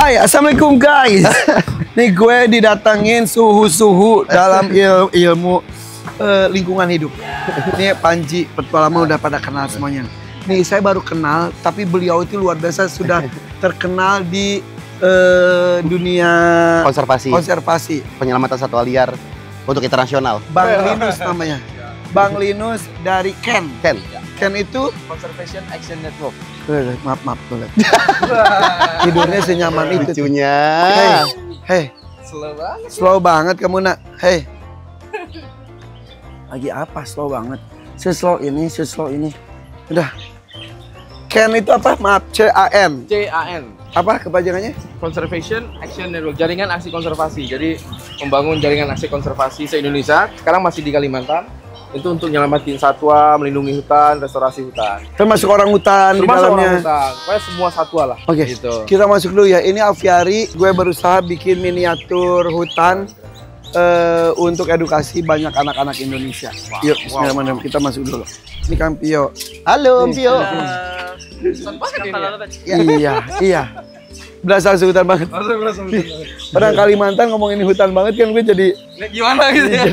Hai, assalamualaikum guys. Nih gue didatengin suhu-suhu dalam ilmu lingkungan hidup. Ini Panji, petualangan udah pada kenal semuanya. Nih saya baru kenal, tapi beliau itu luar biasa sudah terkenal di dunia konservasi, penyelamatan satwa liar untuk internasional. Bang Linus namanya. Bang Linus dari Ken. Ken itu Conservation Action Network. Maaf boleh. Tidurnya senyaman itu. Lucunya. Hei. Slow banget. Slow banget kamu nak. Hei. Lagi apa slow banget? Slow ini. Udah. Ken itu apa? Maaf, CAN. CAN. Apa kepanjangannya? Conservation Action Network. Jaringan aksi konservasi. Jadi membangun jaringan aksi konservasi se-Indonesia. Sekarang masih di Kalimantan. Itu untuk nyelamatin satwa, melindungi hutan, restorasi hutan. Termasuk orang hutan di dalamnya. Pokoknya semua satwa lah. Oke, gitu. Kita masuk dulu ya. Ini aviari, gue berusaha bikin miniatur hutan untuk edukasi banyak anak-anak Indonesia. Yuk, bismillahirrahmanirrahim. Kita masuk dulu. Ini Kang Pio. Halo, Om Pio. Iya. Berasa hutan banget. Orang Kalimantan ngomongin hutan banget kan gue jadi gimana gitu ya.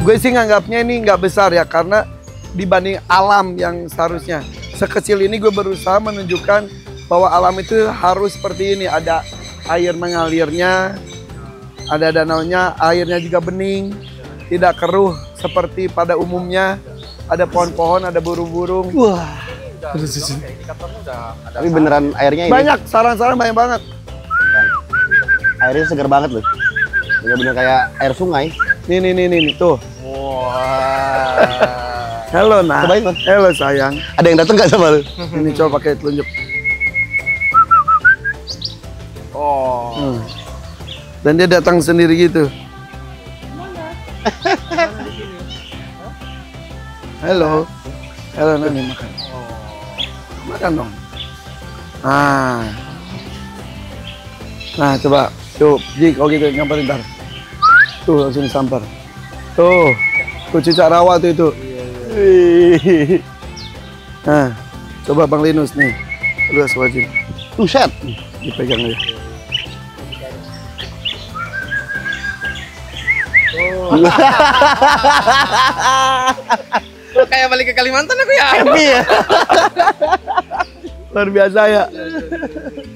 gue sih nganggapnya ini nggak besar ya, karena dibanding alam yang seharusnya sekecil ini, gue berusaha menunjukkan bahwa alam itu harus seperti ini. Ada air mengalirnya, ada danaunya, airnya juga bening, tidak keruh seperti pada umumnya. Ada pohon-pohon, ada burung-burung. Wah, tapi beneran airnya ini banyak, sarang-sarang banyak banget. Airnya segar banget loh, bener-bener kayak air sungai. Nih, tuh. Wah. Halo nak. Cobain, Bang. Halo sayang. Ada yang datang nggak sama lu? Ini coba pakai telunjuk. Oh. Dan dia datang sendiri gitu. Halo. Halo Nani, makan. Makan dong. Nah coba. Tuh, Jik, gitu, nyamperin ntar. Tuh, langsung disampar. Tuh cucak rawa tuh itu. Nah, coba Bang Linus nih. Luas wajib. Set. Dipegang aja. Kayak balik ke Kalimantan aku ya. Happy ya. Luar biasa ya.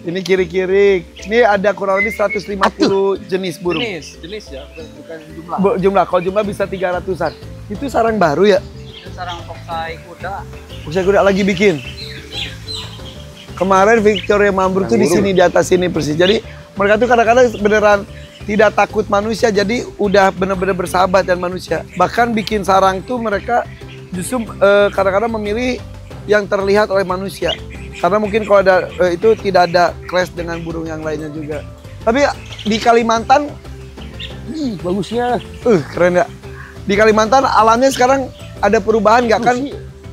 Ini kiri-kiri. Ini ada kurang lebih 150 jenis burung. Jenis ya, bukan jumlah. Jumlah, kalau jumlah bisa 300-an. Itu sarang baru ya? Itu sarang foksai kuda. Foksai kuda lagi bikin. Kemarin Victoria Mambruk tuh di sini, di atas sini persis. Jadi mereka tuh kadang-kadang beneran tidak takut manusia. Jadi udah bener-bener bersahabat dan manusia. Bahkan bikin sarang tuh mereka justru kadang-kadang memilih yang terlihat oleh manusia. Karena mungkin kalau ada itu tidak ada clash dengan burung yang lainnya juga. Tapi di Kalimantan, bagusnya, keren ya. Di Kalimantan alamnya sekarang ada perubahan nggak kan?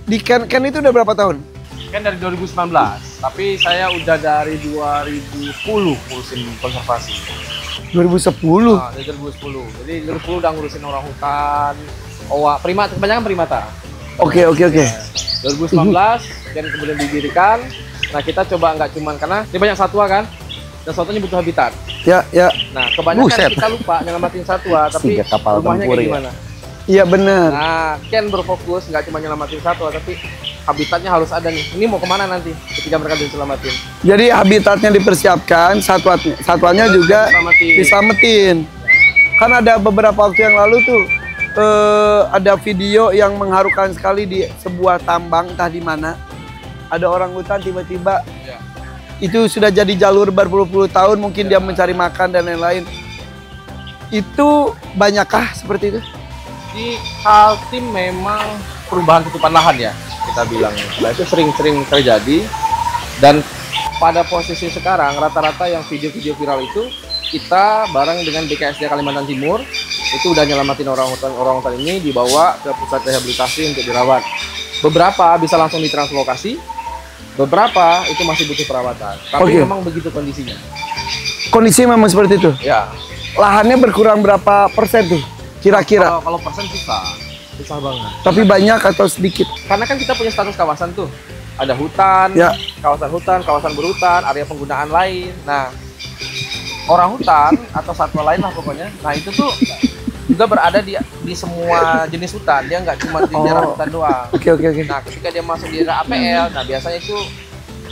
Di Ken itu udah berapa tahun? Kan dari 2019, tapi saya udah dari 2010 ngurusin konservasi. 2010? Nah, dari 2010. Jadi 2010 udah ngurusin orang hutan, owa, primata, kebanyakan primata. Oke. 2019 dan kemudian didirikan. Nah kita coba nggak cuman karena ini banyak satwa kan, dan satwanya butuh habitat. Ya. Nah kebanyakan kita lupa nyelamatin satwa, tapi rumahnya kayak gimana? Iya benar. Nah Ken berfokus nggak cuma nyelamatin satwa, tapi habitatnya harus ada nih. Ini mau kemana nanti ketika mereka diselamatin? Jadi habitatnya dipersiapkan, satwanya juga diselamatin. Kan ada beberapa waktu yang lalu tuh ada video yang mengharukan sekali di sebuah tambang entah di mana. Ada orang hutan tiba-tiba itu sudah jadi jalur berpuluh-puluh tahun, mungkin dia mencari makan dan lain-lain. Itu banyakkah seperti itu? Di Kaltim memang perubahan tutupan lahan ya kita bilang. Nah itu sering-sering terjadi, dan pada posisi sekarang rata-rata yang video-video viral itu kita bareng dengan BKSDA Kalimantan Timur Itu udah nyelamatin orang-orang ini, dibawa ke pusat rehabilitasi untuk dirawat. Beberapa bisa langsung ditranslokasi, beberapa itu masih butuh perawatan. Tapi memang begitu kondisinya. Kondisi memang seperti itu. Ya. Lahannya berkurang berapa persen tuh? Kira-kira? Kalau persen susah banget. Tapi banyak atau sedikit? Karena kan kita punya status kawasan tuh. Ada hutan, Ya. kawasan berhutan, area penggunaan lain. Nah, orang hutan atau satwa lain lah pokoknya. Nah, itu tuh juga berada di semua jenis hutan. Dia nggak cuma di daerah hutan doang. Oke. Nah, ketika dia masuk di daerah APL, nah biasanya itu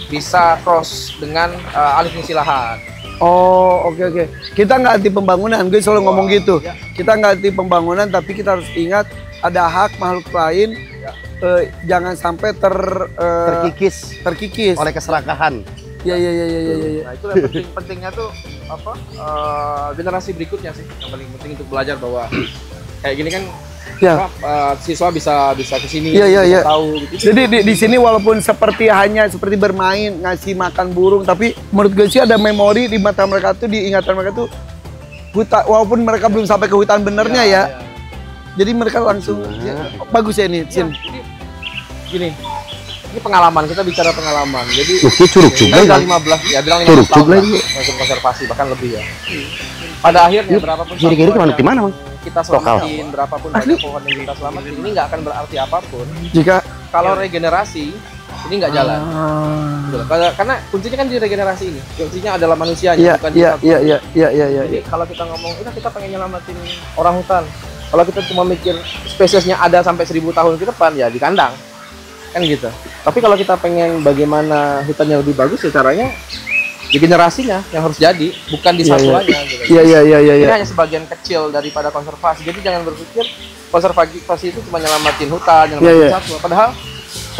bisa cross dengan alih fungsi lahan. Oh, oke. Kita nggak anti pembangunan, gue selalu ngomong gitu. Ya. Kita nggak anti pembangunan, tapi kita harus ingat ada hak makhluk lain. Jangan sampai terkikis oleh keserakahan. Iya. Nah, itu yang pentingnya tuh apa? Generasi berikutnya sih yang paling penting untuk belajar bahwa kayak gini kan siswa bisa ke sini, Iya. tahu gitu. Jadi di sini walaupun seperti bermain, ngasih makan burung, tapi menurut gue sih ada memori di mata mereka tuh, di ingatan mereka tuh hutan, walaupun mereka belum sampai ke hutan benernya ya. Jadi mereka langsung bagus ya ini, Sin. Jadi gini. Ini pengalaman, kita bicara pengalaman. Jadi curug juga udah kan? 15 tahun lah masuk konservasi, bahkan lebih ya. Pada akhirnya berapapun Kiri-kiri kemana, Bang? kita selamatin, berapapun banyak pohon yang kita selamatin, ini nggak akan berarti apapun Jika kalau regenerasi ini nggak jalan. Gitu. Karena kuncinya kan di regenerasi ini. Kuncinya adalah manusianya, bukan di satwa. Iya. Jadi kalau kita ngomong, udah kita pengen nyelamatin orang hutan. Kalau kita cuma mikir spesiesnya ada sampai 1000 tahun ke depan, ya di kandang. Kan gitu. Tapi kalau kita pengen bagaimana hutannya lebih bagus, ya caranya di generasinya yang harus jadi, bukan di satuannya. Iya. Ini hanya sebagian kecil daripada konservasi. Jadi jangan berpikir konservasi itu cuma nyelamatin hutan, nyelamatin satwa. Padahal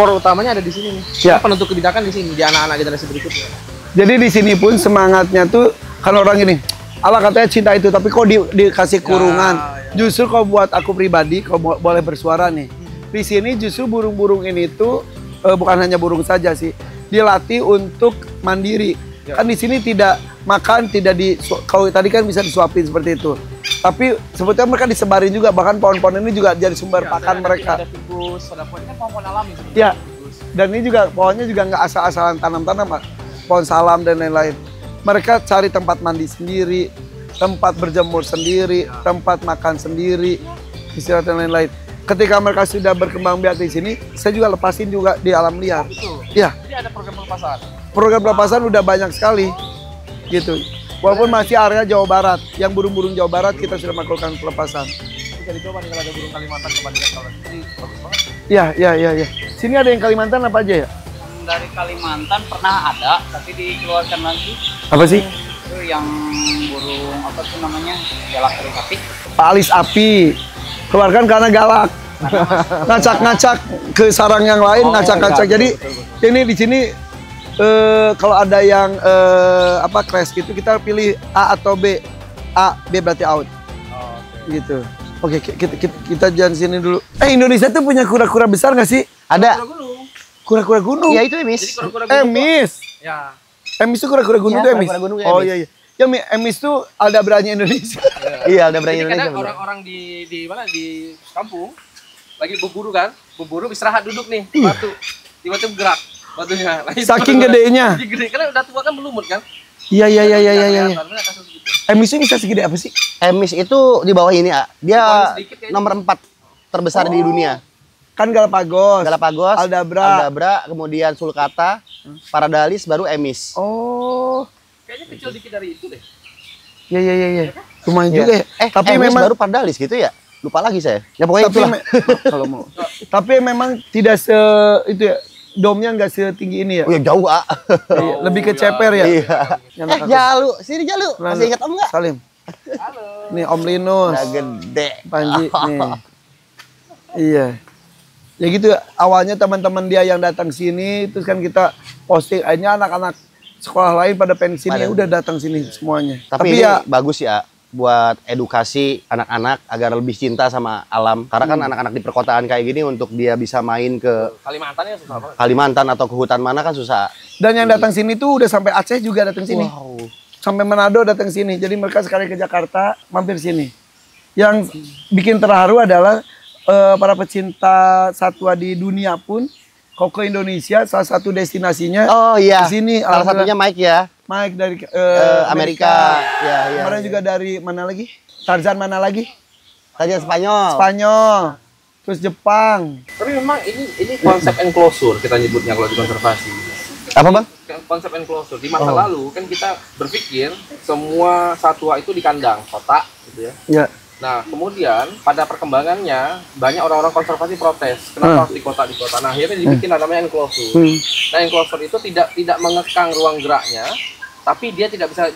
core utamanya ada di sini nih. Penentu kebijakan di sini, di anak-anak generasi berikutnya. Jadi di sini pun semangatnya tuh kalau orang ini, Allah katanya cinta itu, tapi kok dikasih kurungan. Justru kalau buat aku pribadi, kalau boleh bersuara nih, di sini justru burung-burung ini tuh bukan hanya burung saja sih, dilatih untuk mandiri. Kan di sini tidak makan, kalau tadi kan bisa disuapin seperti itu. Tapi sebetulnya mereka disebarin juga, bahkan pohon-pohon ini juga jadi sumber pakan mereka. Ada figus, ada pohon, ini kan pohon alami sebenarnya. Ya, dan ini juga pohonnya juga nggak asal-asalan tanam-tanam, pohon salam dan lain-lain. Mereka cari tempat mandi sendiri, tempat berjemur sendiri, tempat makan sendiri, istirahat dan lain-lain. Ketika mereka sudah berkembang biak di sini, saya juga lepasin juga di alam liar. Iya. Jadi ada program pelepasan. Program pelepasan udah banyak sekali, gitu. Walaupun masih area Jawa Barat, yang burung-burung Jawa Barat kita sudah melakukan pelepasan. Bisa dicoba nih kalau ada burung Kalimantan kebandingan kalau ini bagus banget. Iya. Sini ada yang Kalimantan apa aja ya? Dari Kalimantan pernah ada, tapi dikeluarkan lagi. Apa sih? Itu yang burung apa tuh namanya? Galak api. Alis api. Keluarkan karena galak. Ngacak-ngacak ke sarang yang lain, ngacak-ngacak. Jadi ini di sini kalau ada yang crash gitu, kita pilih A atau B. A, B berarti out. Gitu. Oke, kita jalan sini dulu. Indonesia tuh punya kura-kura besar nggak sih? Ada. Kura-kura gunung. Iya itu emis. Emis. Ya. Emis itu kura-kura gunung tuh emis. Kura-kura gunung, Oh iya. Ya emis tuh aldabranya Indonesia. Iya, ada berani Jadi Indonesia. kadang orang-orang di mana di kampung lagi berburu kan, istirahat duduk nih, batu. Tiba-tiba gerak batunya. Saking gedenya. Gede karena udah tua kan melumut kan. Iya. Banyak kasus gitu. Emisnya bisa segede apa sih? Emis itu di bawah ini, A. Dia Bawah sedikit kayaknya. nomor 4 terbesar di dunia. Kan Galapagos. Aldabra, kemudian sulcata, paradalis, baru emis. Oh. Kayaknya kecil dikit dari itu deh. Iya. Lumayan juga ya. Tapi emis memang baru paradalis gitu ya? Lupa lagi saya. Ya pokoknya Tapi itulah. kalau mau. Tapi memang tidak itu ya. Domnya nggak setinggi ini ya. Oh ya jauh, A. Iya, lebih ke ceper ya. Iya. Jalu, sini Jalu. Masih ingat Om nggak? Salim. Halo. Nih Om Linus. Udah gede. Panji nih. Iya. Ya gitu, awalnya teman-teman dia yang datang sini, terus kan kita posting, akhirnya anak-anak sekolah lain pada pensiun ya udah datang sini semuanya. Tapi ini ya bagus ya buat edukasi anak-anak agar lebih cinta sama alam. Karena kan anak-anak di perkotaan kayak gini untuk dia bisa main ke Kalimantan ya susah banget. Kalimantan atau ke hutan mana kan susah. Dan yang datang sini tuh udah sampai Aceh juga datang sini. Wow. Sampai Manado datang sini. Jadi mereka sekali ke Jakarta mampir sini. Yang bikin terharu adalah para pecinta satwa di dunia pun Koko Indonesia salah satu destinasinya. Oh iya. Di sini salah satunya Mike ya. Mike dari Amerika. Ya, Kemarin juga dari mana lagi? Tarzan mana lagi? Tarzan Spanyol. Spanyol. Terus Jepang. Tapi memang ini konsep enclosure kita nyebutnya kalau di konservasi. Apa bang? Konsep enclosure. Di masa lalu kan kita berpikir semua satwa itu di kandang, kotak gitu ya. Ya. Nah, kemudian pada perkembangannya banyak orang-orang konservasi protes. Kenapa harus di kota? Nah, akhirnya dibikin namanya enclosure. Nah, enclosure itu tidak mengekang ruang geraknya, tapi dia tidak bisa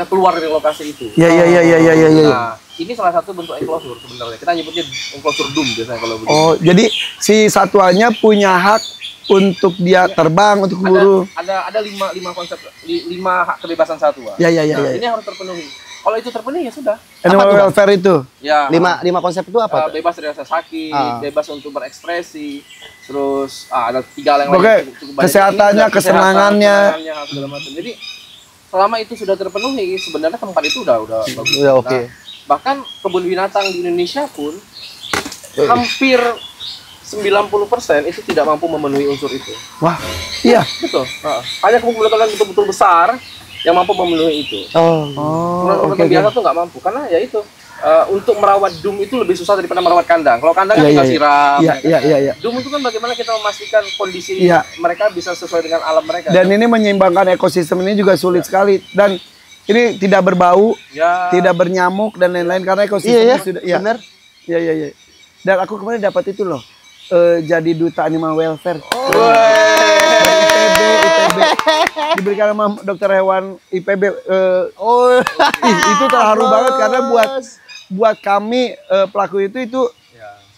keluar dari lokasi itu. Ya. Nah, ini salah satu bentuk enclosure sebenarnya. Kita nyebutnya enclosure doom biasanya kalau begitu. Oh, jadi si satwanya punya hak untuk dia terbang, untuk berburu. Ada lima konsep, 5 hak kebebasan satwa. Ya. Nah, ini harus terpenuhi. Kalau itu terpenuhi ya sudah. Animal welfare itu. Ya. 5 konsep itu apa? Bebas dari rasa sakit, bebas untuk berekspresi, terus ada 3 yang Oke, lain cukup banyak. kesehatannya, kesenangannya. Segala macam. Jadi selama itu sudah terpenuhi, sebenarnya tempat itu udah bagus. Udah oke. Nah, bahkan kebun binatang di Indonesia pun hampir 90% itu tidak mampu memenuhi unsur itu. Wah, iya. Betul. Hanya kebun binatang yang betul-betul besar yang mampu memenuhi itu. Oke. Biasa tuh nggak mampu karena ya itu untuk merawat dum itu lebih susah daripada merawat kandang. Kalau kandang kan Iya, tinggal iya. siram. Iya. Dum itu kan bagaimana kita memastikan kondisi Iya. mereka bisa sesuai dengan alam mereka. Dan ini menyeimbangkan ekosistem ini juga sulit sekali. Dan ini tidak berbau, tidak bernyamuk dan lain-lain karena ekosistemnya sudah. Iya. Bener. Iya. Dan aku kemarin dapat itu loh, jadi duta animal welfare. IPB diberikan sama dokter hewan IPB. Itu terharu banget karena buat kami pelaku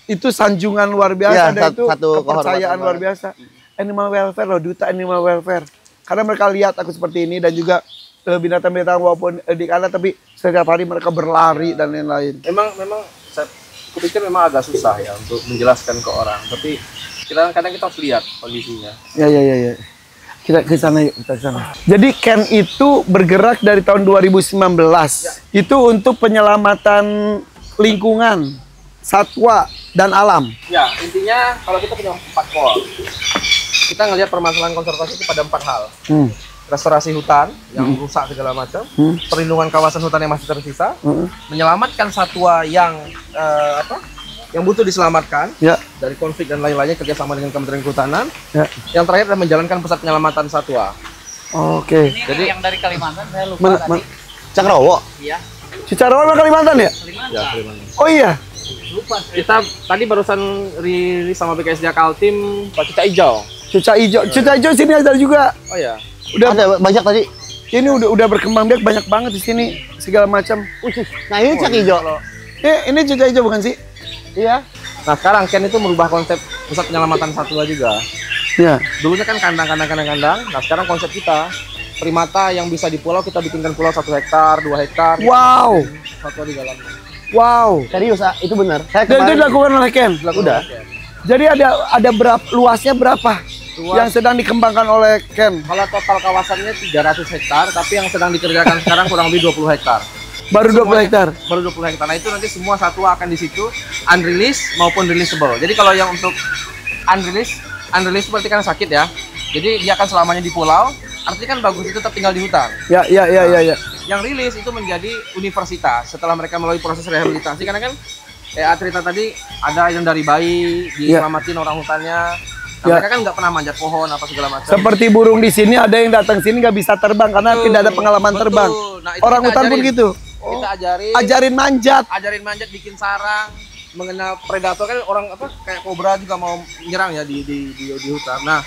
itu sanjungan luar biasa dan itu kepercayaan luar biasa. Animal welfare loh, duta animal welfare. Karena mereka lihat aku seperti ini dan juga binatang-binatang walaupun di kandang tapi setiap hari mereka berlari dan lain-lain. Memang saya pikir memang agak susah ya untuk menjelaskan ke orang. Tapi kadang kita harus lihat kondisinya. Ya. Kita ke sana yuk, kita ke sana. Jadi Ken itu bergerak dari tahun 2019. Itu untuk penyelamatan lingkungan, satwa dan alam. Ya, intinya kalau kita punya 4 goal. Kita ngelihat permasalahan konservasi itu pada 4 hal. Restorasi hutan yang rusak segala macam, perlindungan kawasan hutan yang masih tersisa, menyelamatkan satwa yang yang butuh diselamatkan dari konflik dan lain-lainnya kerjasama dengan Kementerian Kehutanan. Yang terakhir adalah menjalankan pusat penyelamatan satwa. Oke. Jadi yang dari Kalimantan saya lupa tadi. Cakrowo. Iya. Cicarawa sama Kalimantan ya? Ya, Kalimantan. Oh iya. Lupa. Kita tadi barusan rilis sama BKSDA Kaltim Pak Cuca Hijau. Cuca hijau. Cuca hijau sini ada juga. Oh ya. Udah Ada banyak tadi. ini udah berkembang biak banyak banget di sini segala macam. Nah ini cak hijau. Ini cuca hijau bukan sih? Iya. Nah sekarang Ken itu merubah konsep pusat penyelamatan satwa juga. Iya. Dulunya kan kandang. Nah sekarang konsep kita primata yang bisa di pulau kita bikinkan pulau 1 hektar, 2 hektar. Wow. Satwa di dalamnya. Wow. Serius itu benar. Saya Dan itu dilakukan oleh Ken. Udah. Jadi ada berapa luasnya berapa? Yang sedang dikembangkan oleh Ken. Kalau total kawasannya 300 hektar, tapi yang sedang dikerjakan sekarang kurang lebih 20 hektar. Baru 20 hektar. Baru 20 hektar. Nah itu nanti semua satwa akan di situ unreleased maupun releasable. Jadi kalau yang untuk unreleased berarti kan sakit ya. Jadi dia akan selamanya di pulau. Artinya kan bagus itu tetap tinggal di hutan. Ya. Yang rilis itu menjadi universitas setelah mereka melalui proses rehabilitasi. Karena kan cerita tadi ada yang dari bayi diselamatin orang hutannya. Nah, mereka kan nggak pernah manjat pohon apa segala macam. Seperti burung di sini ada yang datang sini nggak bisa terbang karena tidak ada pengalaman terbang. Nah, orang hutan pun gitu. Kita ajarin manjat. Bikin sarang, mengenal predator kan orang kayak kobra juga mau menyerang ya di hutan. Nah,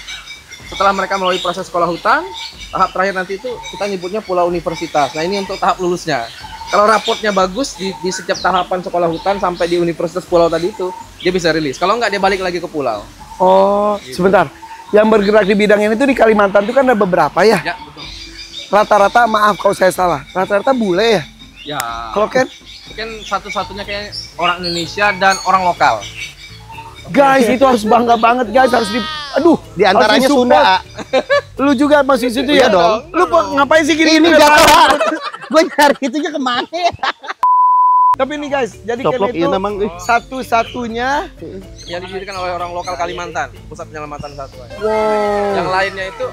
setelah mereka melalui proses sekolah hutan, tahap terakhir nanti itu kita nyebutnya pulau universitas. Nah, ini untuk tahap lulusnya. Kalau raportnya bagus di setiap tahapan sekolah hutan sampai di universitas pulau tadi itu, dia bisa rilis. Kalau nggak dia balik lagi ke pulau. Oh, sebentar. Yang bergerak di bidang ini tuh di Kalimantan itu kan ada beberapa ya? Ya, betul. Rata-rata, maaf kalau saya salah, rata-rata bule ya? Ya. Kalau Ken? Mungkin satu-satunya kayak orang Indonesia dan orang lokal. Guys, itu harus bangga banget guys, harus Di antaranya harus Sunda. Lu juga masih situ ya? Iya dong. Lu ngapain sih gini-gini? Ini Jakarta. Gue nyari itunya kemana ya? Tapi nih guys, jadi Coplok Ken itu iya namang, satu-satunya. Yang didirikan oleh orang lokal Kalimantan, pusat penyelamatan satwa. Wow. Yang lainnya itu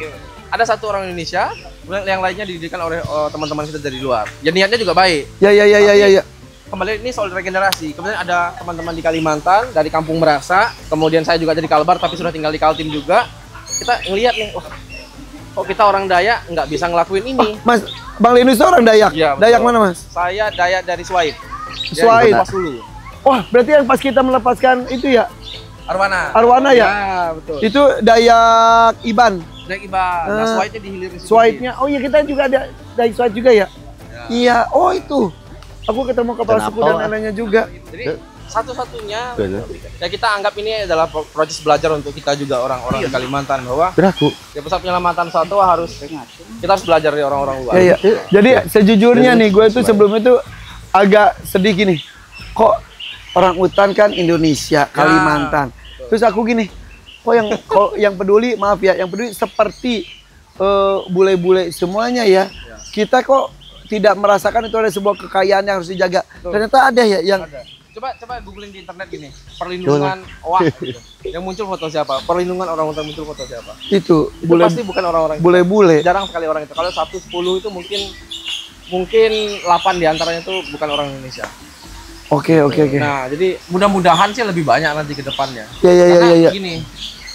ada satu orang Indonesia, kemudian yang lainnya didirikan oleh teman-teman kita dari luar. Ya niatnya juga baik. Ya. Kembali ini soal regenerasi. Kemudian ada teman-teman di Kalimantan dari Kampung Merasa. Kemudian saya juga dari Kalbar tapi sudah tinggal di Kaltim juga. Kita ngelihat nih, wah, kok kita orang Dayak nggak bisa ngelakuin ini. Mas, Bang Linus itu orang Dayak. Iya, betul. Dayak mana Mas? Saya Dayak dari Swaib. Swaib. Pas dulu. Wah, berarti yang pas kita melepaskan itu ya Arwana. Arwana ya? Ya, betul. Itu Dayak Iban. Dayak Iban. Nah, Swaibnya di hilir. Swaibnya. Oh iya, kita juga ada Dayak Swaib juga ya? Iya. Oh itu. Aku ketemu kepala suku dan lainnya juga. Jadi satu-satunya ya kita anggap ini adalah proses belajar untuk kita juga orang-orang di Kalimantan bahwa Beraku. di pusat penyelamatan satwa kita harus belajar dari orang-orang luar. Iya. Jadi sejujurnya nih, gue itu sebelumnya tuh agak sedih gini. Kok orang utan kan Indonesia, Kalimantan. Terus aku gini, kok yang peduli, maaf ya, yang peduli seperti bule-bule semuanya ya. Kita kok tidak merasakan itu ada sebuah kekayaan yang harus dijaga. Ternyata ada ya yang Coba googling di internet gini, perlindungan owa gitu. Yang muncul foto siapa? Perlindungan orang utan muncul foto siapa? Itu pasti bukan orang-orang. Bule-bule. Jarang sekali orang itu. Kalau 1-10 itu mungkin 8 diantaranya itu bukan orang Indonesia. Oke. Nah, jadi mudah-mudahan sih lebih banyak nanti ke depannya. Iya. Gini,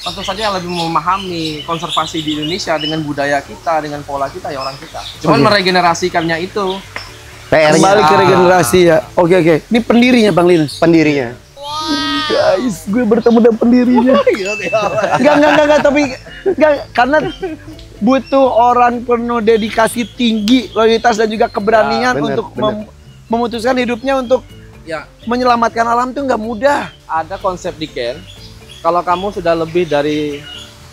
tentu saja yang lebih memahami konservasi di Indonesia dengan budaya kita, dengan pola kita ya orang kita. Cuman meregenerasikannya itu kembali ke regenerasi ya. Oke. Ini pendirinya Bang Linus. Pendirinya. Guys, gue bertemu dengan pendirinya. Enggak, tapi karena butuh orang penuh dedikasi tinggi, loyalitas dan juga keberanian untuk memutuskan hidupnya untuk menyelamatkan alam itu nggak mudah. Ada konsep di Ken, kalau kamu sudah lebih dari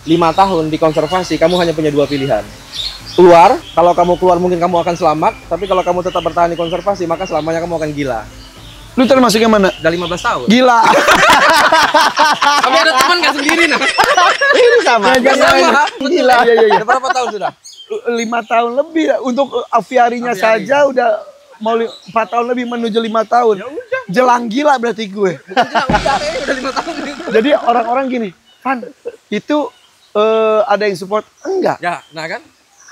5 tahun di konservasi, kamu hanya punya 2 pilihan. Keluar, kalau kamu keluar mungkin kamu akan selamat, tapi kalau kamu tetap bertahan di konservasi, maka selamanya kamu akan gila. Lu termasuk yang mana? Udah 15 tahun. Gila. Kamu ada teman nggak sendiri nah? Ini sama. Gila. Iya. Udah berapa tahun sudah? 5 tahun lebih ya. Untuk aviarinya saja udah mau 4 tahun lebih menuju 5 tahun. Ya udah. Jelang gila berarti gue. Udah 5 tahun. Jadi orang-orang gini, Pan, itu ada yang support? Enggak. Ya, nah kan?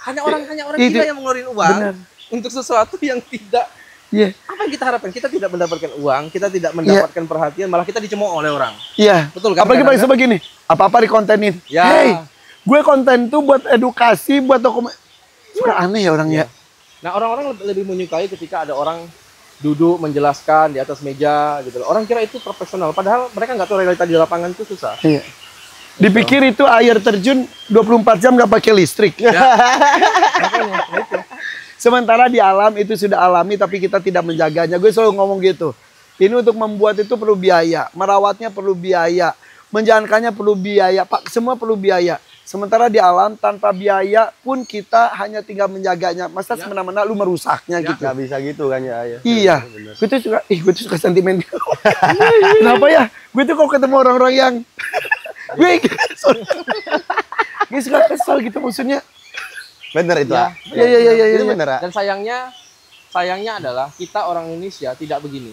Hanya orang gila yang mengeluarkan uang untuk sesuatu yang tidak. Iya. Apa yang kita harapkan? Kita tidak mendapatkan uang, kita tidak mendapatkan perhatian, malah kita dicemooh oleh orang. Iya. Betul kan? Apalagi paling sebegini, apa-apa dikontenin. Ya. Hey, gue konten tuh buat edukasi, buat dokumen. Suka aneh ya orangnya. Nah, orang-orang lebih menyukai ketika ada orang duduk menjelaskan di atas meja gitu. Orang kira itu profesional, padahal mereka nggak tahu realita di lapangan itu susah. Iya. Dipikir itu air terjun 24 jam nggak pakai listrik. Ya. Makanya, itu. Sementara di alam itu sudah alami tapi kita tidak menjaganya. Gue selalu ngomong gitu. Ini untuk membuat itu perlu biaya, merawatnya perlu biaya, menjalankannya perlu biaya, Pak, semua perlu biaya. Sementara di alam tanpa biaya pun kita hanya tinggal menjaganya. Masa semena-mena lu merusaknya gitu. Gak bisa gitu kan ya. Iya. Gue tuh suka sentimen. Kenapa ya? Gue tuh kalau ketemu orang-orang yang gue suka kesal gitu maksudnya. Bener itu. Iya. Itu bener. Dan sayangnya adalah kita orang Indonesia tidak begini.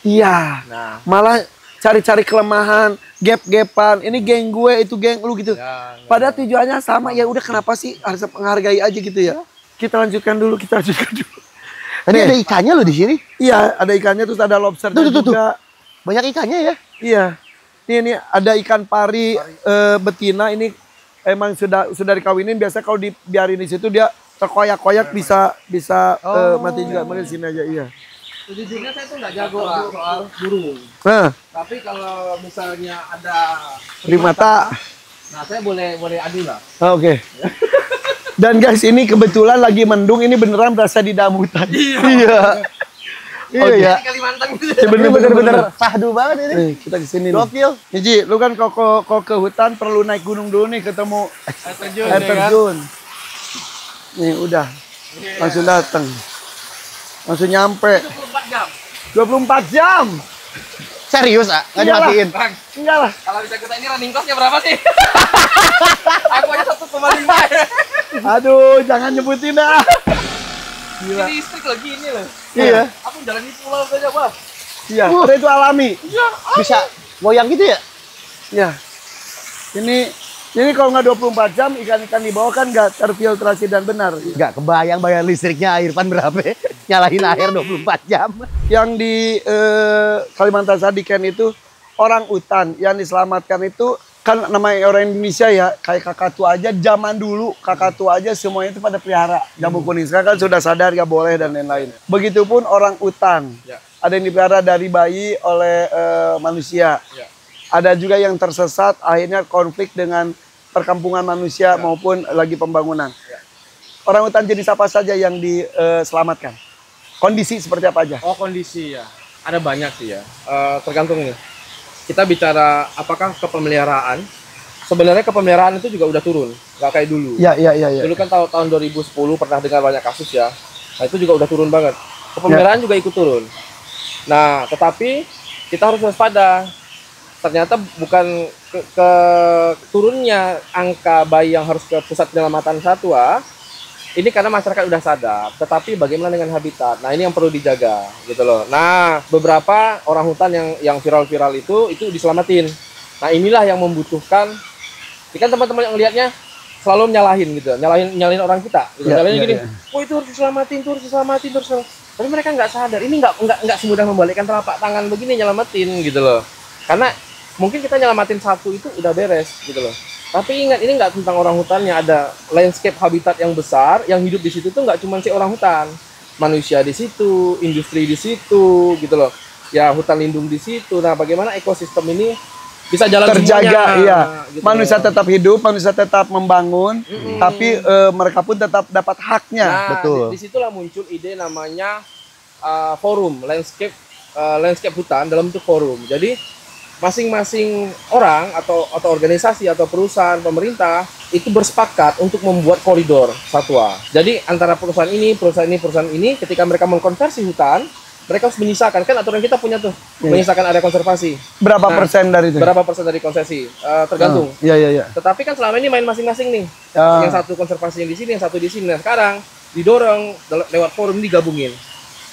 Iya. Nah, malah cari-cari kelemahan, gap-gapan. Ini geng gue, itu geng lu gitu. Padahal tujuannya sama. Ya udah kenapa sih harus menghargai aja gitu ya. Kita lanjutkan dulu. Tadi ada ikannya loh di sini. Iya, ada ikannya terus ada lobster juga. Banyak ikannya ya. Iya. Ini ada ikan pari betina ini emang sudah dikawinin. Biasa kalau dibiarin di situ dia terkoyak-koyak bisa mati juga. Mungkin sini aja iya. Sejujurnya saya tuh nggak jago soal burung. Nah, Tapi kalau misalnya ada primata. nah saya boleh adu lah. Oke. Dan guys, ini kebetulan lagi mendung. Ini beneran berasa di damutan. Iya. Iya. Kalimantan gitu. Bener-bener Sahdu banget ini. kita kesini nih. Gokil. Niji, lu kan kok ke hutan perlu naik gunung dulu nih ketemu air terjun. Nih udah, langsung datang, langsung nyampe. 24 jam. 24 jam. Serius, ah? Nggak dimatiin? Enggak lah. Kalau bisa kita ini running cost-nya berapa sih? Aku aja 1,5 ya. Aduh, jangan nyebutin dah. Gila. Ini listrik lagi ini loh. Iya. Aku jalan di pulau saja, Pak. Iya, karena itu alami. Iya. Bisa goyang gitu ya? Ya. Ini kalau nggak 24 jam ikan-ikan di bawah kan nggak terfiltrasi dan benar. Nggak kebayang bayar listriknya Irfan berapa? Nyalahin air 24 jam. Yang di Kalimantan Sadiken itu orang utan yang diselamatkan itu kan namanya orang Indonesia ya, kayak kakak tua aja zaman dulu, kakak tua aja semuanya itu pada pelihara jambu kuning. Sekarang kan sudah sadar nggak boleh dan lain-lain. Begitupun orang utan. Ya. Ada yang dipelihara dari bayi oleh manusia. Ya. Ada juga yang tersesat, akhirnya konflik dengan perkampungan manusia maupun lagi pembangunan. Orang hutan jenis apa saja yang diselamatkan? Kondisi seperti apa aja? Oh, kondisi ya. Ada banyak sih ya. Tergantung nih. Kita bicara apakah kepemeliharaan. Sebenarnya kepemeliharaan itu juga udah turun, nggak kayak dulu. Ya. Dulu kan tahun 2010 pernah dengar banyak kasus ya. Nah, itu juga udah turun banget. Kepemeliharaan juga ikut turun. Nah, tetapi kita harus waspada. Ternyata bukan ke turunnya angka bayi yang harus ke pusat penyelamatan satwa. Ini karena masyarakat udah sadar, tetapi bagaimana dengan habitat? Nah, ini yang perlu dijaga, gitu loh. Nah, beberapa orang hutan yang viral-viral itu diselamatin. Nah, inilah yang membutuhkan. Ini kan teman-teman yang lihatnya selalu nyalahin gitu, nyalahin orang kita. Gitu. Nyalahin gini, oh itu harus diselamatin, Tapi mereka nggak sadar, ini nggak semudah membalikkan telapak tangan begini nyelamatin, gitu loh. Karena mungkin kita nyelamatin satu itu udah beres, gitu loh. Tapi ingat, ini nggak tentang orang hutannya, ada landscape habitat yang besar, yang hidup di situ tuh nggak cuma si orang hutan. Manusia di situ, industri di situ, gitu loh. Ya, hutan lindung di situ. Nah, bagaimana ekosistem ini bisa jalan Terjaga, semuanya, iya. gitu Manusia loh. tetap hidup, manusia tetap membangun, tapi mereka pun tetap dapat haknya. Nah, betul. disitulah muncul ide namanya forum, landscape hutan dalam bentuk forum. Jadi, masing-masing orang atau organisasi atau perusahaan pemerintah itu bersepakat untuk membuat koridor satwa. Jadi antara perusahaan ini ketika mereka mengkonversi hutan, mereka harus menyisakan, kan aturan kita punya tuh, menyisakan area konservasi. Berapa persen dari itu? Berapa persen dari konsesi? Tergantung. Iya. Tetapi kan selama ini main masing-masing nih. Ah. Yang satu konservasi yang di sini, yang satu di sini. Nah, sekarang didorong lewat forum digabungin.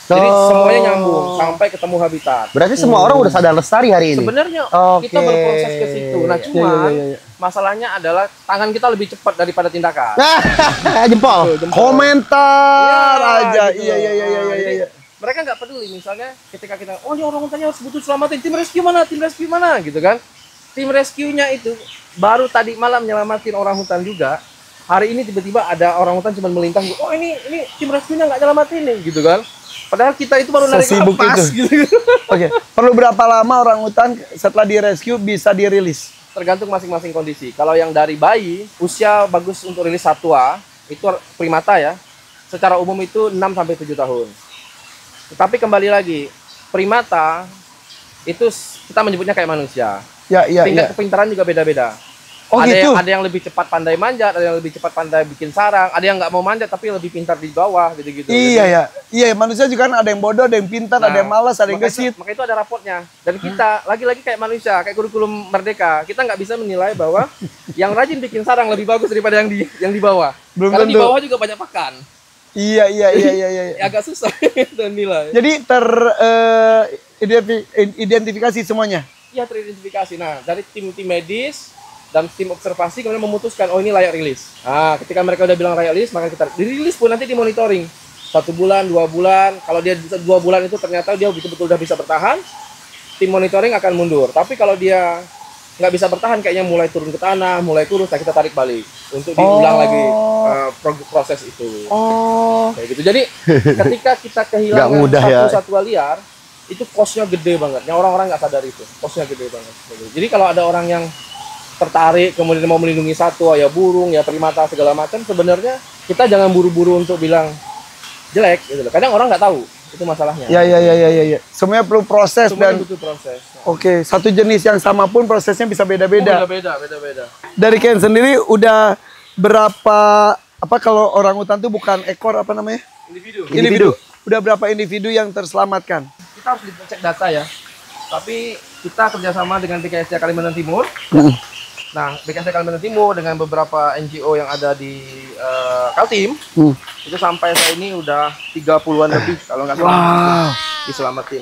Jadi semuanya nyambung sampai ketemu habitat. Berarti semua orang udah sadar lestari hari ini. Sebenarnya Oke. kita berproses ke situ. Nah, cuman Iya. masalahnya adalah tangan kita lebih cepat daripada tindakan. Jempol. Tuh, jempol. Komentar Iya, aja. gitu Iya. loh. Nah, jadi mereka nggak peduli, misalnya ketika kita, oh ini orang hutannya harus butuh selamatin, tim rescue mana, gitu kan. Tim rescue-nya itu baru tadi malam nyelamatin orang hutan juga. Hari ini tiba-tiba ada orang hutan cuma melintas, oh ini tim rescue-nya nggak nyelamatin nih, gitu kan. Padahal kita itu baru narik Sesibuk lepas, itu. gitu. Oke. Perlu berapa lama orang hutan setelah direscue bisa dirilis? Tergantung masing-masing kondisi. Kalau yang dari bayi, usia bagus untuk rilis satwa, itu primata ya, secara umum itu 6-7 tahun. Tetapi kembali lagi, primata itu kita menyebutnya kayak manusia. Iya. Tingkat kepintaran juga beda-beda. Oh gitu? Ada yang lebih cepat pandai manjat, ada yang lebih cepat pandai bikin sarang, ada yang nggak mau manjat tapi lebih pintar di bawah, gitu-gitu. Iya. Manusia juga kan ada yang bodoh, ada yang pintar, ada yang malas, ada yang gesit. Maka itu ada rapotnya. Dan kita, lagi-lagi kayak manusia, kayak kurikulum merdeka, kita nggak bisa menilai bahwa yang rajin bikin sarang lebih bagus daripada yang di bawah. Belum Karena di tentu. bawah juga banyak pakan. Iya. Ya, agak susah itu nilai. Jadi identifikasi semuanya. Ya, teridentifikasi. Nah, dari tim medis dan tim observasi kemudian memutuskan, oh ini layak rilis. Nah, ketika mereka udah bilang layak rilis, maka kita dirilis pun nanti dimonitoring. 1 bulan, 2 bulan. Kalau dia 2 bulan itu ternyata dia betul-betul udah bisa bertahan, tim monitoring akan mundur. Tapi kalau dia nggak bisa bertahan, kayaknya mulai turun ke tanah, mulai kurus, nah kita tarik balik untuk diulang lagi proses itu. Kayak gitu. Jadi ketika kita kehilangan Nggak mudah satu ya. satwa liar, itu cost-nya gede banget. Yang orang-orang nggak sadar itu, cost-nya gede banget. Jadi kalau ada orang yang tertarik kemudian mau melindungi satwa, ya burung, ya primata segala macam, sebenarnya kita jangan buru-buru untuk bilang jelek gitu loh. Kadang orang nggak tahu itu masalahnya. Iya. Semuanya perlu proses Semuanya dan butuh proses. oke, satu jenis yang sama pun prosesnya bisa beda-beda. Beda-beda. Dari Ken sendiri udah berapa kalau orang hutan tuh bukan ekor apa namanya? Individu. Udah berapa individu yang terselamatkan? Kita harus dicek data ya. Tapi kita kerjasama dengan PKSD Kalimantan Timur. Nah, BKSD Kalimantan Timur dengan beberapa NGO yang ada di Kaltim, itu sampai saat ini udah 30-an lebih kalau nggak salah diselamatin.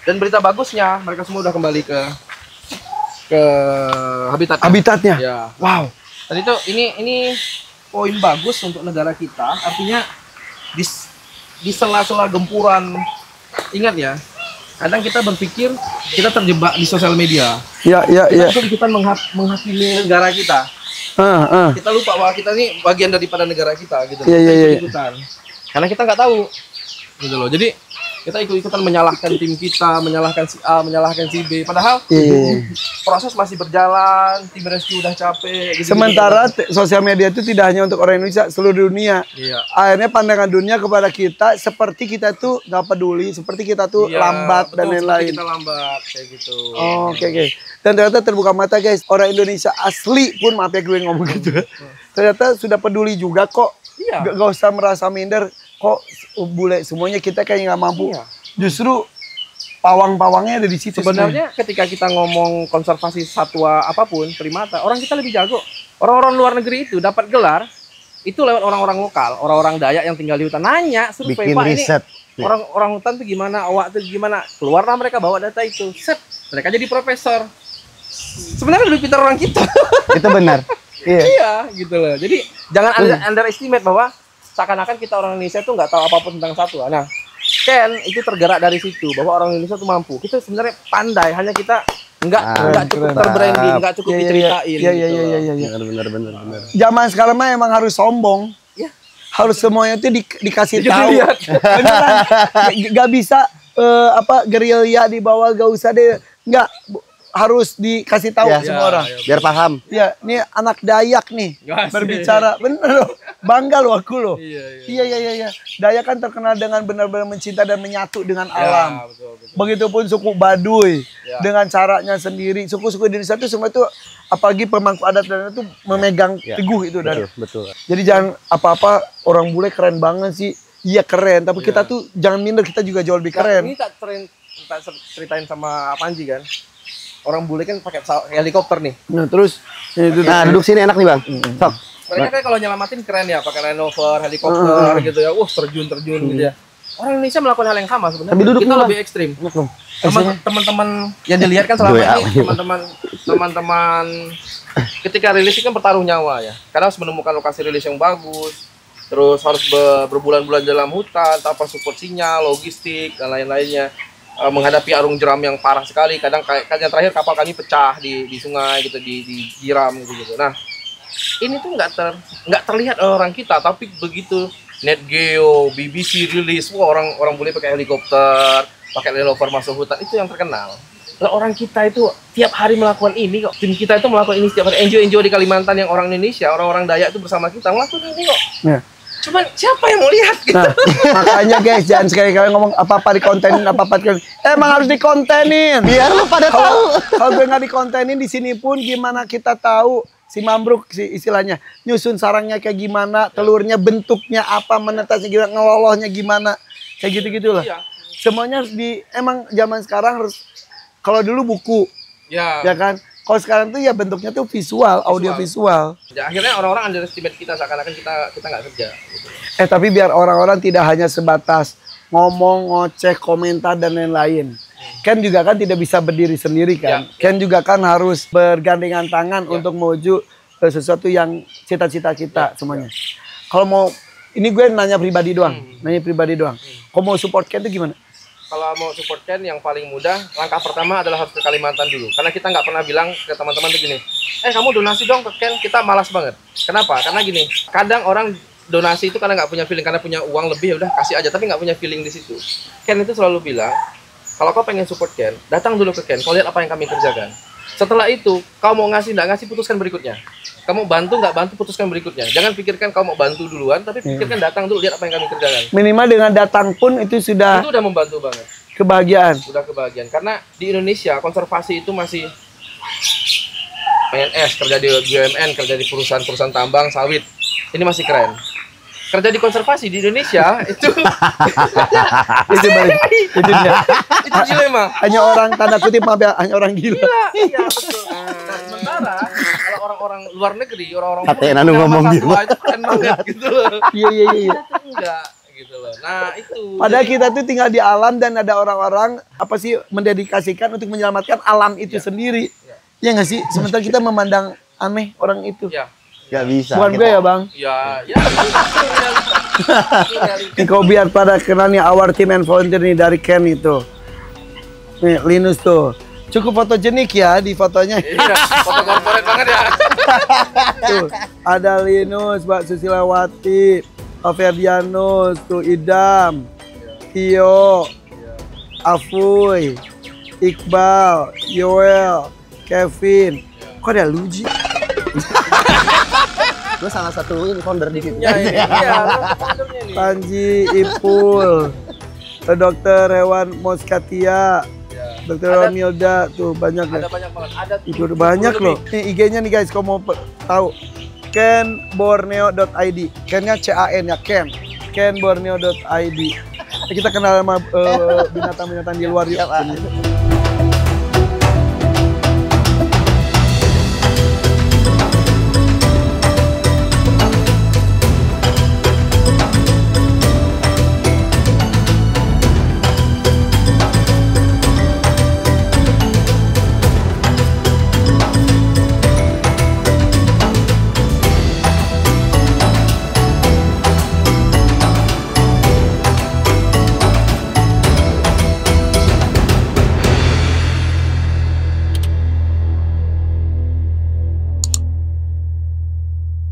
Dan berita bagusnya, mereka semua udah kembali ke habitatnya. Ya. Wow. Dan itu ini poin bagus untuk negara kita. Artinya di sela-sela gempuran, ingat ya, kadang kita berpikir kita terjebak di sosial media. Ya. Kita ikutan menghakimi negara kita. Kita lupa bahwa kita ini bagian daripada negara kita gitu. Iya. Ikutan. Karena kita nggak tahu gitu loh. Jadi kita ikut-ikutan menyalahkan tim kita, menyalahkan si A, menyalahkan si B. Padahal proses masih berjalan, tim rescue udah capek. Sementara sosial media itu tidak hanya untuk orang Indonesia, seluruh dunia. Iya. Akhirnya pandangan dunia kepada kita seperti kita tuh nggak peduli, seperti kita tuh lambat dan lain-lain. Kita lambat kayak gitu. Oke. Dan ternyata terbuka mata guys, orang Indonesia asli pun, maaf ya gue ngomong gitu. Ternyata sudah peduli juga kok. Iya. Gak usah merasa minder. Kok bule semuanya kita kayak nggak mampu. Iya. Justru pawang-pawangnya ada di situ. Sebenarnya ketika kita ngomong konservasi satwa apapun, primata, orang kita lebih jago. Orang-orang luar negeri itu dapat gelar itu lewat orang-orang lokal, orang-orang Dayak yang tinggal di hutan, nanya survei, Bikin Pak, riset. ini orang hutan tuh gimana, awak tuh gimana, keluarlah mereka bawa data itu, set, mereka jadi profesor. Sebenarnya lebih pintar orang kita. Itu benar. Iya, gitu loh. Jadi jangan underestimate bahwa seakan-akan kita orang Indonesia tuh nggak tahu apapun tentang satwa. Nah, Ken itu tergerak dari situ bahwa orang Indonesia tuh mampu. Kita sebenarnya pandai, hanya kita nggak cukup terbranding, nggak cukup diceritain. Iya. Benar. Zaman sekarang mah emang harus sombong. Iya. Harus semuanya itu dikasih Dikasih tahu. lihat. Beneran. Gak bisa gerilya di bawah, gak usah deh. Nggak, harus dikasih tahu semua orang. Biar paham. Ya, ini anak Dayak nih berbicara, bener loh, bangga loh aku loh. Iya. Dayak kan terkenal dengan benar-benar mencinta dan menyatu dengan alam. Betul. Begitupun suku Baduy dengan caranya sendiri. Suku-suku di Indonesia itu semua itu, apalagi pemangku adat dan itu memegang teguh itu dari. Betul. Jadi jangan apa-apa orang bule keren banget sih. Iya keren, tapi kita tuh jangan minder, kita juga jauh lebih keren. Ini tak ceritain sama Panji kan. Orang bule kan pakai helikopter nih. Nah terus, Nah, duduk sini enak nih bang. Sok. Mereka kan kalau nyelamatin keren ya, pakai Land Rover, helikopter gitu ya. Terjun gitu ya. Orang Indonesia melakukan hal yang sama sebenarnya. Tapi duduk kita dulu, lebih ekstrim. Teman-teman yang dilihat kan selama ini, teman-teman ketika rilis kan bertaruh nyawa ya. Karena harus menemukan lokasi rilis yang bagus. Terus harus berbulan-bulan dalam hutan, tanpa support sinyal, logistik dan lain-lainnya. Menghadapi arung jeram yang parah sekali. Kadang yang terakhir kapal kami pecah di sungai gitu, di jeram gitu. Nah, ini tuh nggak terlihat oleh orang kita, tapi begitu NetGeo, BBC rilis, orang boleh pakai helikopter, pakai Land Rover masuk hutan, itu yang terkenal. Nah, orang kita itu tiap hari melakukan ini kok. Tim kita itu melakukan ini setiap hari. NGO di Kalimantan yang orang Indonesia, orang-orang Dayak itu bersama kita melakukan ini kok. Ya. Cuman siapa yang mau lihat gitu? Nah, makanya guys, jangan sekali-kali ngomong apa-apa dikontenin, emang harus dikontenin. Biar lu pada tahu. Kalau gue nggak dikontenin di sini pun gimana kita tahu si Mambruk istilahnya nyusun sarangnya kayak gimana, telurnya bentuknya apa, menetasnya gimana, ngelolohnya gimana, kayak gitu-gitulah. Iya. Semuanya harus emang zaman sekarang harus, kalau dulu buku, ya kan. Kalau sekarang tuh ya bentuknya tuh visual, audio visual. Ya, akhirnya orang-orang underestimate kita seakan-akan kita nggak kerja. Gitu. Tapi biar orang-orang tidak hanya sebatas ngomong, ngoceh, komentar dan lain-lain. Ken juga kan tidak bisa berdiri sendiri kan. Ken juga kan harus bergandengan tangan untuk menuju sesuatu yang cita-cita kita semuanya. Kalau mau, ini gue nanya pribadi doang, Kalau mau support Ken itu gimana? Kalau mau support Ken yang paling mudah, langkah pertama adalah harus ke Kalimantan dulu. Karena kita nggak pernah bilang ke teman-teman tuh gini, kamu donasi dong ke Ken, kita malas banget. Kenapa? Karena gini, kadang orang donasi itu karena nggak punya feeling, karena punya uang lebih, ya udah kasih aja, tapi nggak punya feeling di situ. Ken itu selalu bilang, kalau kau pengen support Ken, datang dulu ke Ken, kau lihat apa yang kami kerjakan. Setelah itu, kau mau ngasih nggak ngasih, putuskan berikutnya. Kamu bantu nggak bantu, putuskan berikutnya. Jangan pikirkan kau mau bantu duluan, tapi pikirkan datang dulu, lihat apa yang kami kerjakan. Minimal dengan datang pun itu sudah membantu banget. Kebahagiaan. Udah kebahagiaan. Karena di Indonesia konservasi itu masih PNS, kerja di BUMN, kerja di perusahaan tambang, sawit. Ini masih keren. Kerja di konservasi di Indonesia itu itu dia. Itu dilema. Hanya orang tanda kutip, maaf ya, hanya orang gila. Iya, betul. Nah, sementara orang-orang luar negeri, orang-orang Katanya Nanu ngomong gitu. itu keren banget gitu loh. Iya. Kita tuh enggak gitu loh. Nah, itu. Padahal kita tuh tinggal di alam dan ada orang-orang apa sih mendedikasikan untuk menyelamatkan alam itu sendiri. Ya nggak sih? Sementara kita memandang aneh orang itu. Ya. Gak bisa. Bukan gue ya bang. Ya. Itu realita. Nih kau biar pada kenal nih our team and volunteer nih dari Ken itu. Nih Linus tuh. Cukup fotogenik ya di fotonya. Iya, foto korporat banget ya. Tuh, ada Linus, Mbak Susilawati, Pak Ferdianus, tuh Idam, Tio, Afuy, Iqbal, Yoel, Kevin. Kok ada Luji? Gue salah satu ini founder di situ. Iya, foundernya nih. Panji, Ipul, Dokter Hewan Moskatia, Dokter Ada- Romilda, tuh banyak ya. Ada banyak banget. Ada Itu udah banyak 70 loh. lebih. Nih IG-nya nih guys, kalau mau tahu. kenborneo.id. Ken-nya C-A-N ya, Ken. kenborneo.id. Kita kenal sama binatang-binatang di luar yuk.